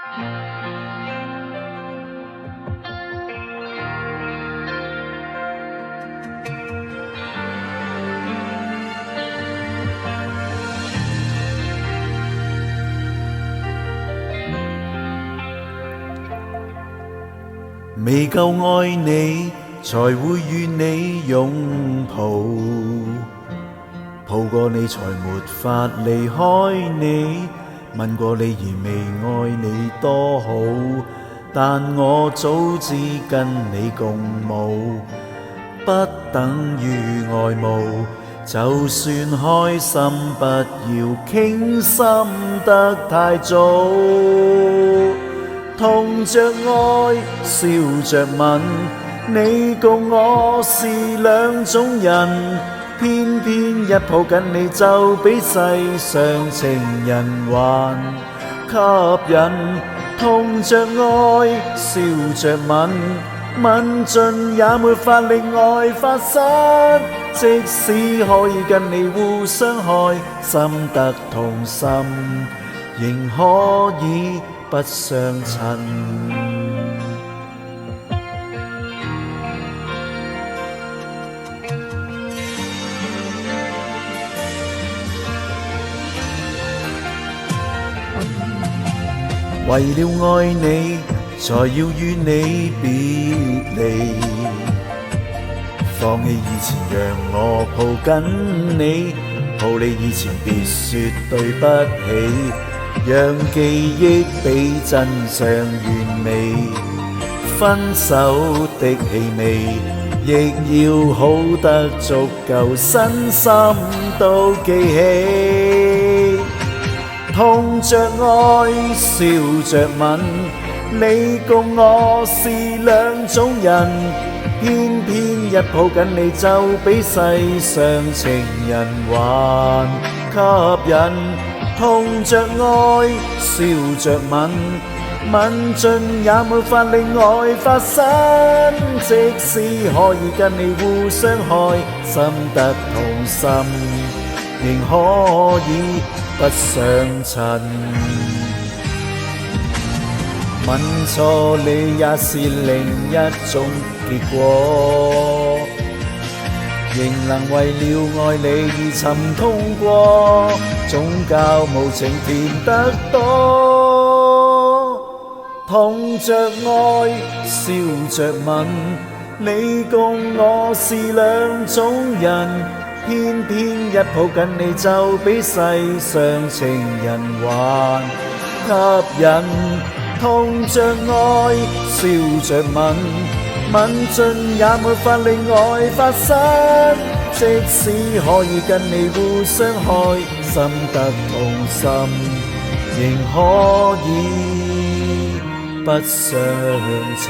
未夠愛你，才會與你擁抱，抱過你才沒法離開你，問過你而未愛你多好，但我早知跟你共舞，不等於愛慕。就算開心，不要傾心得太早。痛着愛，笑着吻，你共我是兩種人，偏偏一抱緊你就比世上情人還吸引。痛着愛，笑着吻，吻盡也沒法令愛發生。即使可以跟你互相害，心得痛心，仍可以不相襯。為了愛你，才要與你別離，放棄以前讓我抱緊你，抱你以前別說對不起，讓記憶比真相完美，分手的氣味亦要好得足夠，身心都記起。痛着愛，笑着吻，你共我是兩種人，偏偏一抱緊你就比世上情人還吸引。痛着愛，笑着吻，吻盡也沒法令愛發生。即使可以跟你互相害，心得痛心，仍可以不相襯。吻錯你也是另一種結果，仍能為了愛你而沉痛過，總較無情甜得多。痛着愛，笑着吻，你共我是兩種人，偏偏一抱緊你就比世上情人還吸引。痛着愛，笑着吻，吻盡也沒法令愛發生。即使可以跟你互相害，心得痛心，仍可以不相襯。